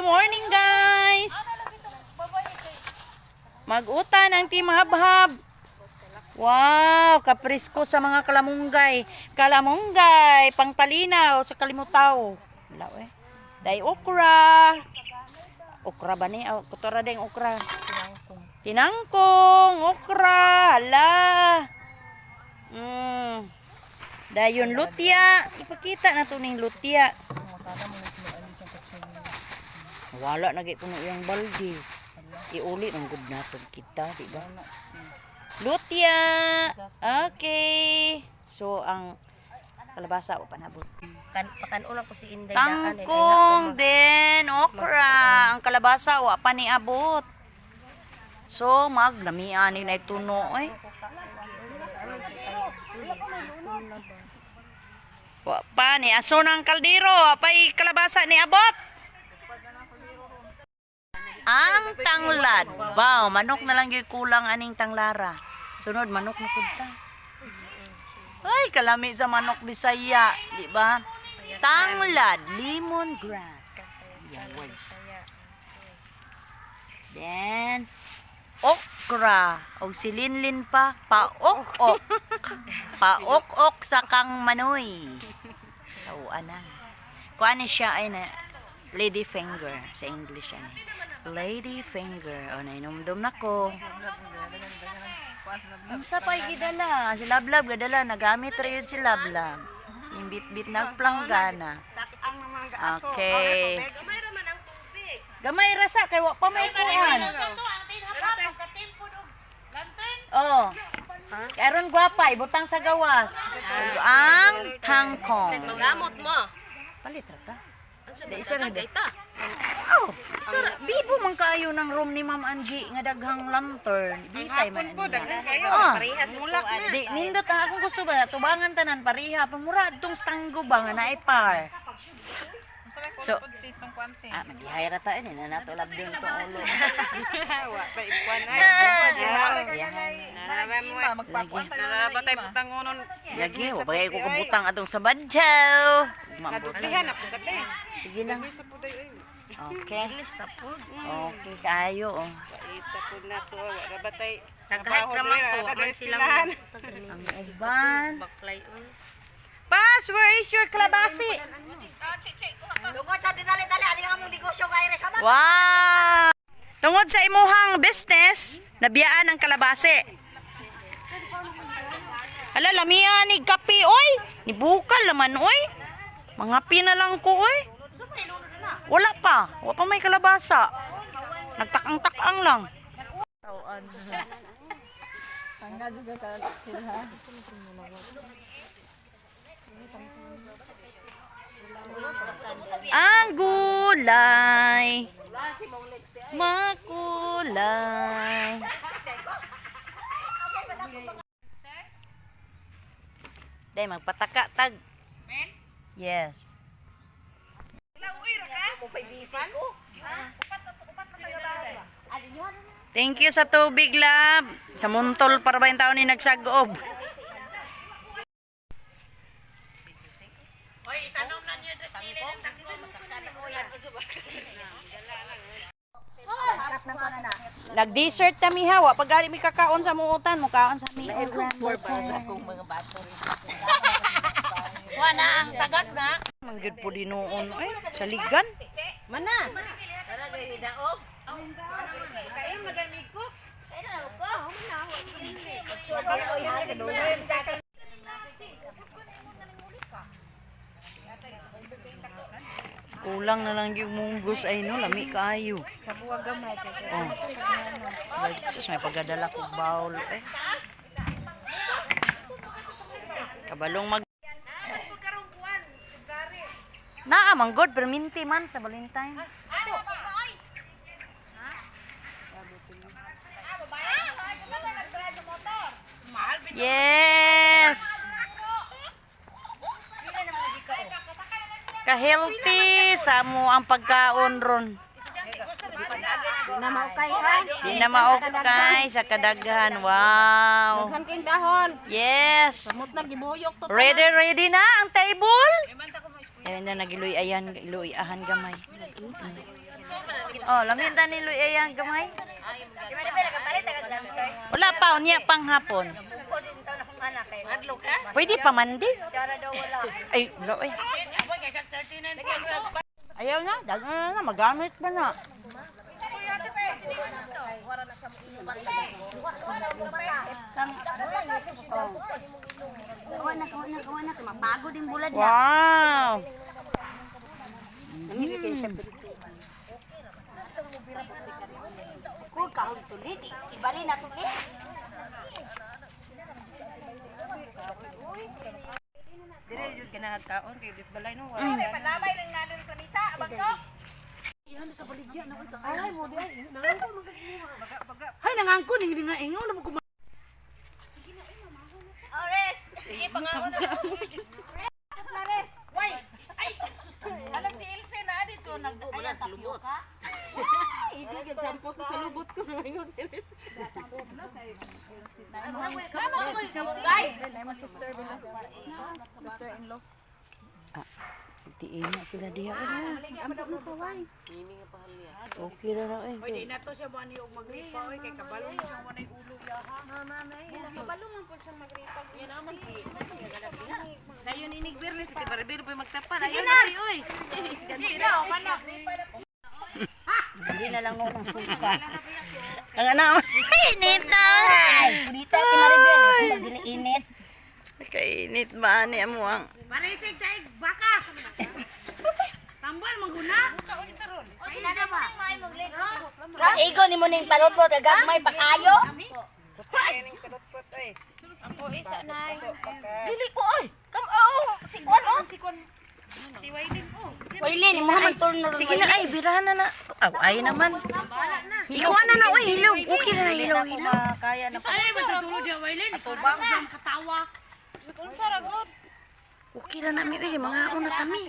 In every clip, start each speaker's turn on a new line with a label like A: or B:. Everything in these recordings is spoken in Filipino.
A: morning guys. Mag-utan ang Team Habhab. Wow, kaprisko sa mga kalamunggay. Kalamunggay, pangpalinaw sa kalimutaw. Wala eh. Day okra. Okra ba ni? Kutora ding okra. Tinangkong, okra. Hala. Dayon lutya. Ipakita na to ning lutya. Wala na gay puno yung baldi. Iuli ng good natin kita, di ba? Lutya. Okay. So ang kalabasa o panabot.
B: Pakanulang ko si Inday.
A: Tangkong din, okra. Ang kalabasa o paniabot. So maglamian ni na ituno eh. Wa pa ni aso ng kaldero, apay kalabasa ni abot. Ang tanglad. Wow, manok na lang yung kulang aning tanglara. Sunod, manok na punta. Ay, kalami sa manok Bisaya. Di ba? Tanglad, lemongrass. Then, okra. O silinlin pa. Paok-ok. Paok-ok sa kang manoy. Tawanan. Kung ano siya ay na lady finger sa English yan. Lady finger. O, nainumdum na ko. Ang sapay gidala. Si Lablab gadala. Nagamit rin si Lablab. Yung bit-bit nagplanggana. Okay. Gamay rasa. Kaya wak pa may kuhan. Oh. Karon gwapa. Ibutang sa gawas. Ang tangkong.
B: Magamot mo.
A: Palit rata. Isa rin ita. Oh, bibo man kaayo ng room ni Ma'am Angie nga daghang lantern. Bitay man niya.
B: Parehas mulak na.
A: Di nindot ang akong gusto ba tubangan tanan pareha pamura adtong stanggo ba nga naay par. So, maghihay ra ta ni na nato lab din tong ulo.
B: Wa pa ikuan ay. Magpapuan ta na batay putang ngonon.
A: Lagi wa bagay ko kabutang atong sa badyaw.
B: Kadugdihan na pud kate.
A: Sige lang. Okay. Okay, kayo.
B: Ita pud na to, wa batay.
C: Nagkahit naman ko, man silang
A: Ang uban.
C: baklay on.
A: Pas, where is your kalabasi?
B: Tungod sa dinali-dali ali nga mong negosyo kay re sama.
A: Wow! Tungod sa imuhang business, nabiyaan ang kalabasi. Hala, lamihan ni kape, oy. Nibukal naman, oy. Mangapi na lang ko, oy. Wala pa. Wala pa may kalabasa. Nagtakang-takang lang. Ang gulay. Makulay. Day, magpataka tag. Yes. Thank you sa tubig, lab. Sa muntol para ba yung tao ni nagsagoob. Nag-dessert kami hawa. Pag gali mi kakaon sa muutan, mukaon sa mi.
B: Wala ang tagak na.
A: Manggid po dinoon. Ay, sa ligan.
B: Mana?
A: Kulang na lang yung munggos ay no, lami kaayo.
B: Sa buwag gamay kay.
A: Oh. Jesus, may pagdadala ko bowl eh. Kabalong mag Naa man god pero minti man sa Valentine. Yes. Ka-healthy sa mo ang pagkaon ron.
B: Na maukay ka.
A: Di na maukay sa kadaghan. Wow.
B: Daghan kay dahon.
A: Yes.
B: Samot na gibuyok to.
A: Ready na ang table? Ayun na nagiluy ayan, iluy ahan gamay. Oh, lamin ta ni Luy ayang gamay. Wala pa unya pang hapon. Pwede pa mandi. Ay, wala ay. Ayaw na, dagan na, magamit pa na.
B: Mapagod din bulad niya.
A: Wow!
B: Kung kahon tulit, ibali na tulit.
C: Dire yung kinahagkaon kay dit balay no.
B: Panamay lang natin sa misa, abang ko.
D: Hay nangangkon hindi na ingon mo kuma.
B: Ores! Sige, pangaon na. Ores! Why? Ay! Alam si Ilse na dito, nag-ayan tapyo ka?
D: Ibigay sampo ko sa lubot ko ingon si Liz.
A: Tiin sila diha. Okay na na eh.
D: Pwede na to siya buwan yung magripa oy kay kabalo siya mo nay ulo ya ha. Kabalo man pud siya magripa. Yan naman si. Dayon inig birnes kay barbero pa magtapan. Ayun na oy. Ganti na o kana.
A: Hindi na lang ako ng suka. Ang anak, init na!
B: Dito, kinaribel. Nagdili init.
A: Kainit ba ni mo ang...
D: Marisig sa baka. Tambal maguna.
B: Sa ego ni mo ning panutot, gagmay pa kayo. Dili ko, oy. Come on. Sikwan, oh. Wailin, mo man turno.
A: Sige na ay, birahan na na. Ay naman. Ikuha na na, uy, hilaw. Okay na na, hilaw.
B: Kaya na.
D: Ay matutulog ya wailin. Atubang jam katawa.
A: Okay na namin, uy, mga ako na kami.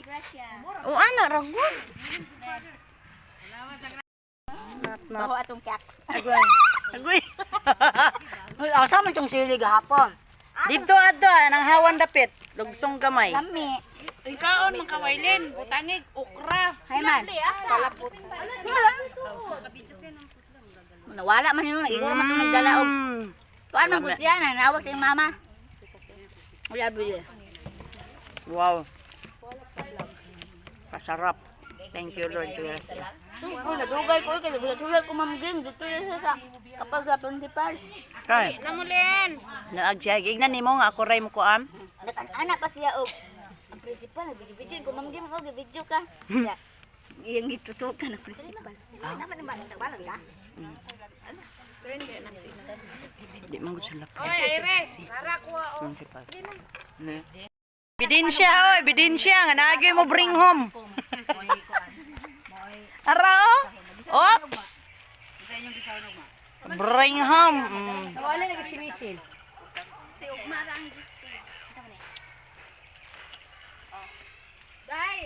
A: O, ana, ragon.
B: Baho atong cats.
A: Agoy.
B: Asa man tong sili gahapon?
A: Dito ato, nang hawan dapit. Lugsong gamay.
B: Lami.
D: Ikaon man kawailin. Butangig okra.
B: Hay man. Kalapot. Nawala man yun. Iguro man itong nagdala og. Kuan man gud siya na nawag sa iyong mama. Uya bili.
A: Wow. Pasarap. Thank you, Lord.
B: Oh, nagugay ko kay nagulay ko mamgim dito siya sa kapag sa principal.
A: Kay,
D: Namulin.
A: naagyagig na nimo nga ako ray mo ko am.
B: Nag-anak pa siya og ang principal nag-video ko mamgim ko video ka. Ya. Iyang gitutukan ng principal. Naman naman sa balang ka.
A: Di man gud sila.
D: Oy, Iris. Para ko o.
A: Ebidensya, oh, ebidensya nga naagay mo bring home. Ara, oh. Oops. Bring home.
B: Wala na si Misil. Dai,